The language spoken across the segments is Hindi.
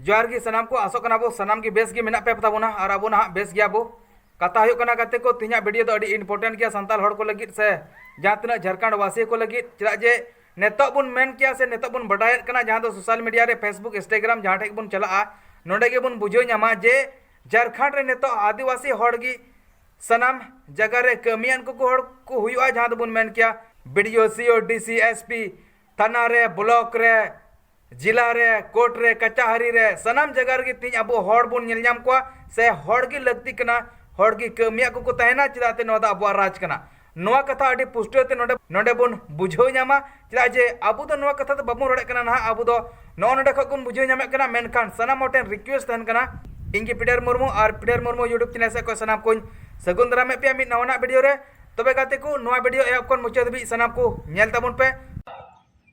जोहार की सनाम को आसोग कना बो सनाम की बेस की मेना पे पताबोना और अब ना बेस गया बो कथा हुई कना गाते को तीना वीडियो तो अड़ी इम्पोर्टेंट गया संताल हड़ को लगी से जहाँ तना झारखंड वासी को लगी चला जे नेतो बुन मेन किया से नेतो बुन बडाय कना जहाँ तो सोशल मीडिया रे फेसबुक इंस्टाग्राम जहाँ ठेक बुन चला नोडे के बुन बुझो नामा जे झारखंड रे नेतो आदिवासी हड़गी सनाम जगह रे कमियान को हड़ को हुआ जहाँ तो बुन मेन किया बीडीओ सीओ डीसी एसपी थाना रे ब्लॉक रे जिला रे कोर्ट रे कचहरी रे सनाम जगह रे तीन अब हड़ बुन नेल नाम को से हड़ की लगती कना हड़ की कमिया को तहना चेदाते नोदा अब राज कना नोआ कथा अड़ी पुष्टते नोडे नोडे बुन बुझो नामा चेदा जे अब तो नोआ कथा तो बाबू रड़े कना ना अब तो नोडे खन बुझो नामे कना मेनखान सनाम मोटेन रिक्वेस्ट तहन कना इंगी पीडर मुर्मू और पीडर मुर्मू यूट्यूब चैनल से को सनाम को सगुन दारामे पे मिद नवाना वीडियो रे तबे गाते को नोआ वीडियो एप कोन मुचाद भी सनाम को नेल ताबुन पे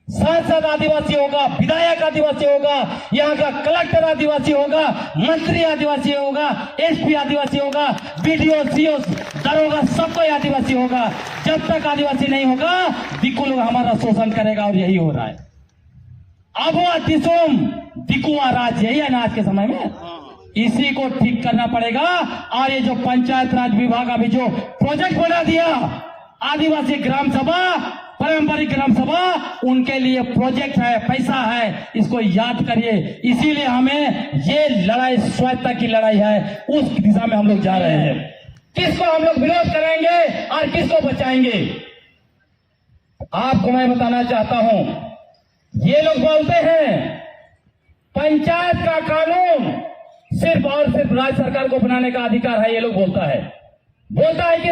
सांसद आदिवासी होगा, विधायक आदिवासी होगा, यहाँ का कलेक्टर आदिवासी होगा, मंत्री आदिवासी होगा, एसपी आदिवासी होगा, बीडीओ सीओ दरोगा सबको आदिवासी होगा। जब तक आदिवासी नहीं होगा दिक्कू लोग हमारा शोषण करेगा और यही हो रहा है। अबुआ दिसोम दिकुआ राज यही है ना आज के समय में। इसी को ठीक करना पड़ेगा। और ये जो पंचायत राज विभाग अभी जो प्रोजेक्ट बना दिया आदिवासी ग्राम सभा, पारंपरिक ग्राम सभा, उनके लिए प्रोजेक्ट है, पैसा है, इसको याद करिए। इसीलिए हमें ये लड़ाई स्वायत्ता की लड़ाई है, उस दिशा में हम लोग जा रहे हैं। किसको हम लोग विरोध करेंगे और किसको बचाएंगे आपको मैं बताना चाहता हूं। ये लोग बोलते हैं पंचायत का कानून सिर्फ और सिर्फ राज्य सरकार को बनाने का अधिकार है। ये लोग बोलता है कि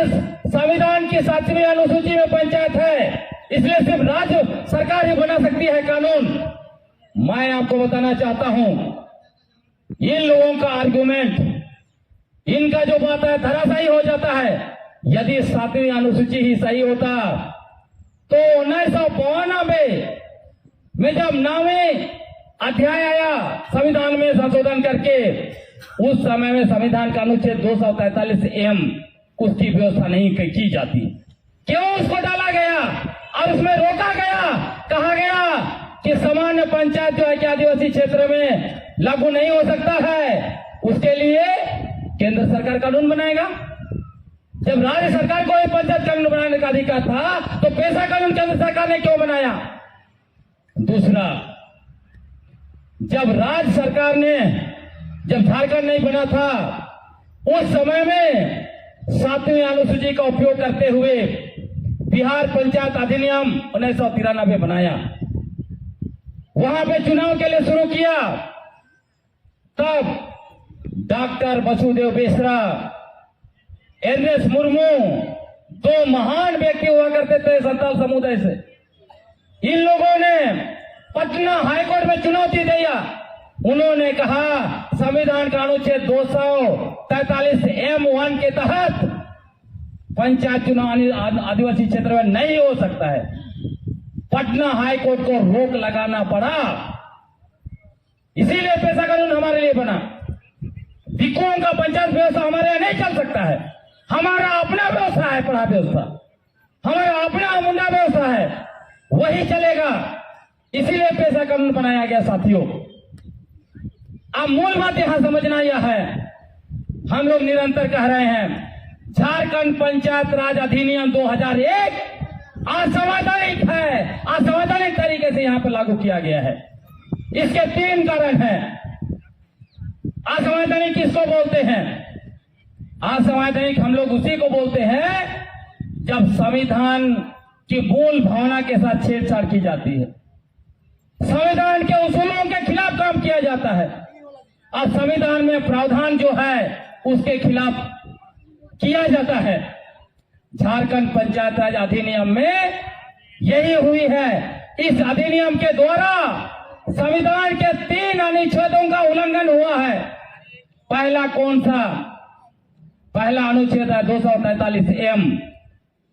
संविधान की 7वीं अनुसूची में पंचायत है, इसलिए सिर्फ राज्य सरकार ही बना सकती है कानून। मैं आपको बताना चाहता हूं इन लोगों का आर्गुमेंट, इनका जो बात है धराशायी हो जाता है। यदि 7वीं अनुसूची ही सही होता तो 1992 में जब 9वें अध्याय आया संविधान में संशोधन करके, उस समय में संविधान का अनुच्छेद 243 उसकी व्यवस्था नहीं की जाती। क्यों उसको डाला गया और उसमें रोका गया, कहा गया कि सामान्य पंचायत जो है कि आदिवासी क्षेत्र में लागू नहीं हो सकता है, उसके लिए केंद्र सरकार कानून बनाएगा। जब राज्य सरकार को पंचायत कानून बनाने का अधिकार था तो पैसा कानून केंद्र सरकार ने क्यों बनाया? दूसरा, जब राज्य सरकार ने, जब झारखंड नहीं बना था उस समय में 7वीं अनुसूची का उपयोग करते हुए बिहार पंचायत अधिनियम 1993 बनाया। वहां पे चुनाव के लिए शुरू किया। तब डॉक्टर वसुदेव बेसरा, एनएस मुर्मू, दो महान व्यक्ति हुआ करते थे संताल समुदाय से। इन लोगों ने पटना हाईकोर्ट में चुनौती दिया। उन्होंने कहा संविधान का अनुच्छेद 243 के तहत पंचायत चुनाव आदिवासी क्षेत्र में नहीं हो सकता है। पटना हाईकोर्ट को रोक लगाना पड़ा। इसीलिए पैसा कानून हमारे लिए बना। दिक्कुओं का पंचायत व्यवस्था हमारे यहाँ नहीं चल सकता है। हमारा अपना व्यवस्था है, पढ़ा व्यवस्था, हमारा अपना मुंडा व्यवस्था है, वही चलेगा। इसीलिए पैसा कानून बनाया गया। साथियों, अब मूल बात यहां समझना यह है, हम लोग निरंतर कह रहे हैं झारखंड पंचायत राज अधिनियम 2001 असंवैधानिक है, असंवैधानिक तरीके से यहां पर लागू किया गया है। इसके 3 कारण हैं। असंवैधानिक किसको बोलते हैं? असंवैधानिक हम लोग उसी को बोलते हैं जब संविधान की मूल भावना के साथ छेड़छाड़ की जाती है, संविधान के उसूलों के खिलाफ काम किया जाता है और संविधान में प्रावधान जो है उसके खिलाफ किया जाता है। झारखंड पंचायत राज अधिनियम में यही हुई है। इस अधिनियम के द्वारा संविधान के 3 अनुच्छेदों का उल्लंघन हुआ है। पहला कौन सा? पहला अनुच्छेद है 243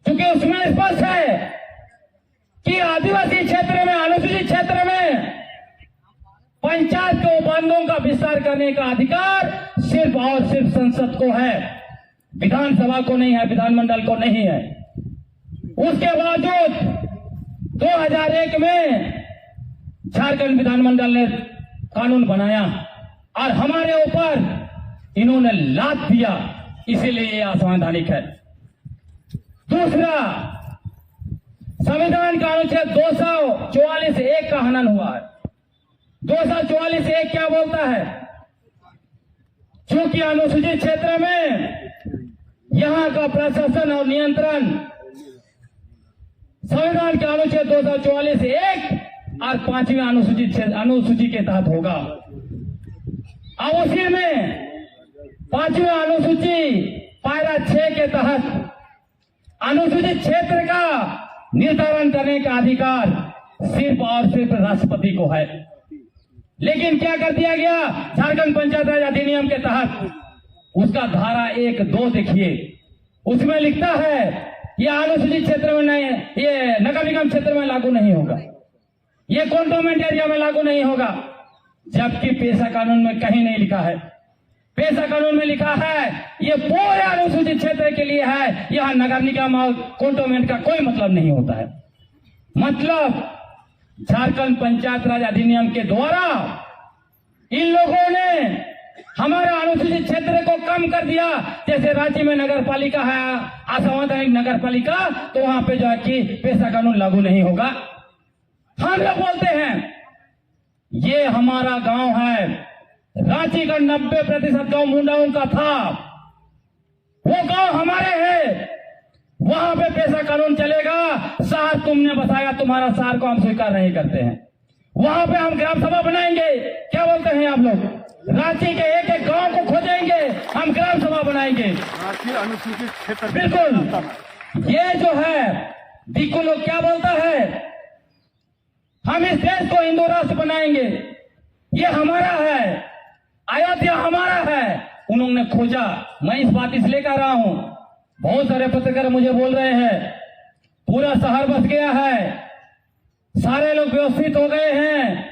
क्योंकि उसमें स्पष्ट है कि आदिवासी क्षेत्र में, अनुसूचित क्षेत्र में पंचायत के उपबंधों का विस्तार करने का अधिकार सिर्फ और सिर्फ संसद को है, विधानसभा को नहीं है, विधानमंडल को नहीं है। उसके बावजूद 2001 में झारखंड विधानमंडल ने कानून बनाया और हमारे ऊपर इन्होंने लाद दिया, इसीलिए ये असंवैधानिक है। दूसरा, संविधान का अनुच्छेद 244(1) का हनन हुआ है। 244(1) क्या बोलता है? चूंकि अनुसूचित क्षेत्र में यहां का प्रशासन और नियंत्रण संविधान के अनुच्छेद 244(1) और 5वीं अनुसूची के तहत होगा। अब उसी में 5वीं अनुसूची पायरा 6 के तहत अनुसूचित क्षेत्र का निर्धारण करने का अधिकार सिर्फ और सिर्फ राष्ट्रपति को है। लेकिन क्या कर दिया गया? झारखंड पंचायत राज अधिनियम के तहत उसका धारा 1(2) देखिए, उसमें लिखता है यह अनुसूचित क्षेत्र में नहीं, ये नगर निगम क्षेत्र में लागू नहीं होगा, ये कंटोनमेंट एरिया में लागू नहीं होगा। जबकि पेशा कानून में कहीं नहीं लिखा है। पेशा कानून में लिखा है ये पूरे अनुसूचित क्षेत्र के लिए है, यहां नगर निगम और कंटोनमेंट का कोई मतलब नहीं होता है। मतलब झारखंड पंचायत राज अधिनियम के द्वारा इन लोगों ने हमारा अनुसूचित क्षेत्र को कम कर दिया। जैसे रांची में नगर पालिका है, असंवैधानिक नगर पालिका, तो वहां पे जो है कि पेशा कानून लागू नहीं होगा। हम लोग बोलते हैं ये हमारा गांव है, रांची का 90% गांव मुंडाओं का था, वो गांव हमारे हैं, वहां पे पेशा कानून चलेगा। शहर तुमने बसाया, तुम्हारा शहर को हम स्वीकार नहीं करते हैं। वहां पे हम ग्राम सभा बनाएंगे। क्या बोलते हैं आप लोग? रांची के एक एक गांव को खोजेंगे, हम ग्राम सभा बनाएंगे। रांची अनुसूचित क्षेत्र बिल्कुल। ये जो है दिक्कू लोग क्या बोलता है, हम इस देश को हिंदू राष्ट्र बनाएंगे, ये हमारा है, अयोध्या हमारा है। उन्होंने खोजा। मैं इस बात इसलिए कह रहा हूं, बहुत सारे पत्रकार मुझे बोल रहे हैं पूरा शहर बस गया है, सारे लोग व्यवस्थित हो गए हैं,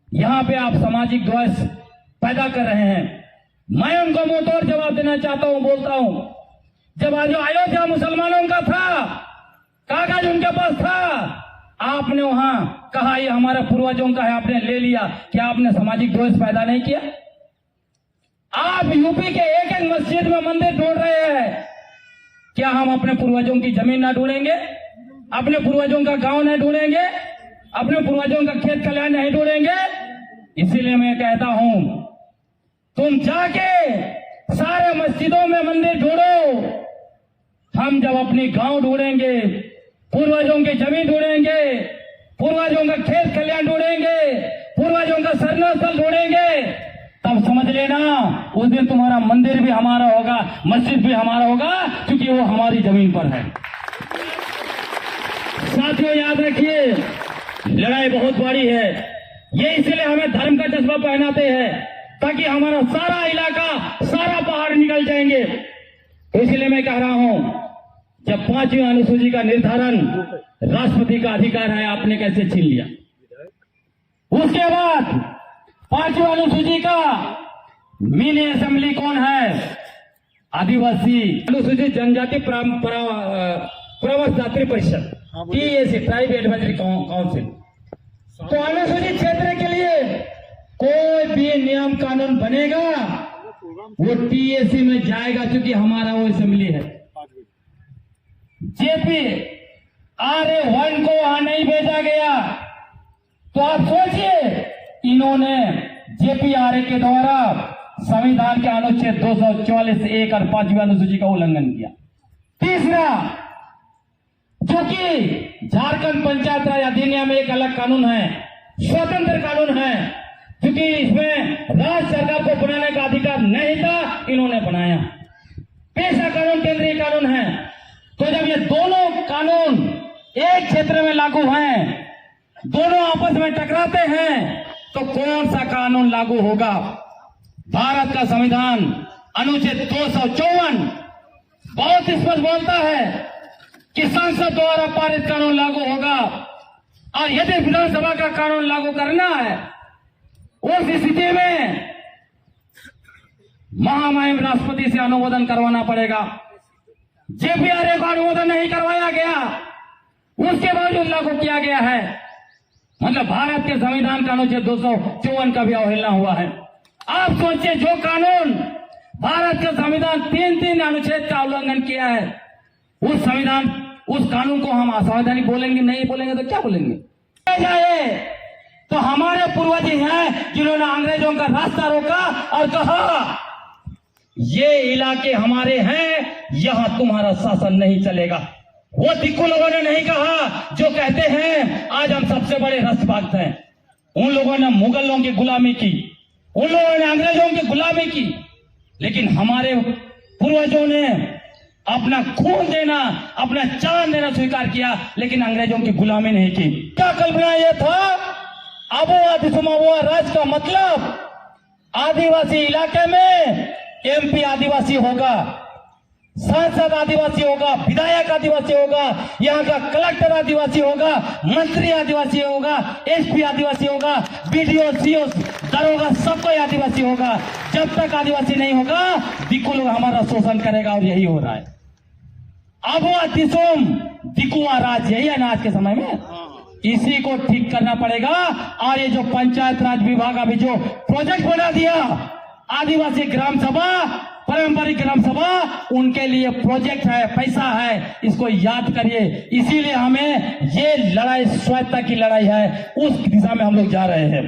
यहां पे आप सामाजिक द्वेष पैदा कर रहे हैं। मैं उनको मुंह तोड़ जवाब देना चाहता हूं, बोलता हूं, जब आज अयोध्या मुसलमानों का था, कागज उनके पास था, आपने वहां कहा ये हमारे पूर्वजों का है, आपने ले लिया। क्या आपने सामाजिक द्वेष पैदा नहीं किया? आप यूपी के एक एक मस्जिद में मंदिर ढूंढ रहे हैं, क्या हम अपने पूर्वजों की जमीन ना ढूंढेंगे? अपने पूर्वजों का गांव नहीं ढूंढेंगे? अपने पूर्वजों का खेत खलिहान नहीं ढूंढेंगे? इसीलिए मैं कहता हूं, तुम जाके सारे मस्जिदों में मंदिर ढूंढो। हम जब अपनी गांव ढूंढेंगे, पूर्वजों की जमीन ढूंढेंगे, पूर्वजों का खेत खलिहान ढूंढेंगे, पूर्वजों का सरना स्थल ढूंढेंगे, तब समझ लेना उस दिन तुम्हारा मंदिर भी हमारा होगा, मस्जिद भी हमारा होगा, क्योंकि वो हमारी जमीन पर है। साथियों याद रखिए, लड़ाई बहुत बड़ी है। ये इसलिए हमें धर्म का जज्बा पहनाते हैं ताकि हमारा सारा इलाका, सारा पहाड़ निकल जाएंगे। तो इसलिए मैं कह रहा हूं, जब 5वीं अनुसूची का निर्धारण राष्ट्रपति का अधिकार है, आपने कैसे छीन लिया? उसके बाद 5वीं अनुसूची का मिनी असेंबली कौन है? आदिवासी अनुसूचित जनजाति प्रवर्तदात्री परिषद, टीएसी, ट्राइब एडवाइजरी काउंसिल। तो अनुसूचित क्षेत्र के लिए कोई भी नियम कानून बनेगा वो टीएसी में जाएगा, क्योंकि हमारा वो असेंबली है। जेपी RA1 को वहां नहीं भेजा गया, तो आप सोचिए इन्होंने JPRA के द्वारा संविधान के अनुच्छेद 244(1) और 5वीं अनुसूची का उल्लंघन किया। तीसरा, क्योंकि झारखंड पंचायत राज अधिनियम एक अलग कानून है, स्वतंत्र कानून है, क्योंकि इसमें राज्य सरकार को बनाने का अधिकार नहीं था, इन्होंने बनाया। पेशा कानून केंद्रीय कानून है। तो जब ये दोनों कानून एक क्षेत्र में लागू हैं, दोनों आपस में टकराते हैं, तो कौन सा कानून लागू होगा? भारत का संविधान अनुच्छेद 254 बहुत स्पष्ट बोलता है कि संसद द्वारा पारित कानून लागू होगा, और यदि विधानसभा का कानून लागू करना है, उस स्थिति में महामहिम राष्ट्रपति से अनुमोदन करवाना पड़ेगा। JPRA को अनुमोदन नहीं करवाया गया, उसके बावजूद लागू किया गया है। मतलब भारत के संविधान का अनुच्छेद 254 का भी अवहेलना हुआ है। आप सोचिए, जो कानून भारत का संविधान 3 अनुच्छेद का उल्लंघन किया है, उस कानून को हम असंवैधानिक बोलेंगे? नहीं बोलेंगे तो क्या बोलेंगे? जाए तो हमारे पूर्वज ही हैं जिन्होंने अंग्रेजों का रास्ता रोका और कहा ये इलाके हमारे हैं, यहां तुम्हारा शासन नहीं चलेगा। वो दिक्कू लोगों ने नहीं कहा जो कहते हैं आज हम सबसे बड़े राष्ट्रभक्त हैं। उन लोगों ने मुगलों की गुलामी की, उन लोगों ने अंग्रेजों की गुलामी की, लेकिन हमारे पूर्वजों ने अपना खून देना, अपना जान देना स्वीकार किया, लेकिन अंग्रेजों की गुलामी नहीं की। क्या कल्पना यह था? अबुआ दिसुमाबुआ राज का मतलब आदिवासी इलाके में एमपी आदिवासी होगा, सांसद आदिवासी होगा, विधायक आदिवासी होगा, यहाँ का कलेक्टर आदिवासी होगा, मंत्री आदिवासी होगा, एसपी आदिवासी होगा, बीडीओ सीओ दरोगा सब कोई आदिवासी होगा। जब तक आदिवासी नहीं होगा दिक्कू लोग हमारा शोषण करेगा, और यही हो रहा है। अबुआ दिसुम दिकुआ राज, यही है ना आज के समय में। इसी को ठीक करना पड़ेगा। और ये जो पंचायत राज विभाग अभी जो प्रोजेक्ट बना दिया, आदिवासी ग्राम सभा, पारंपरिक ग्राम सभा, उनके लिए प्रोजेक्ट है, पैसा है, इसको याद करिए। इसीलिए हमें ये लड़ाई स्वायत्तता की लड़ाई है, उस दिशा में हम लोग जा रहे हैं।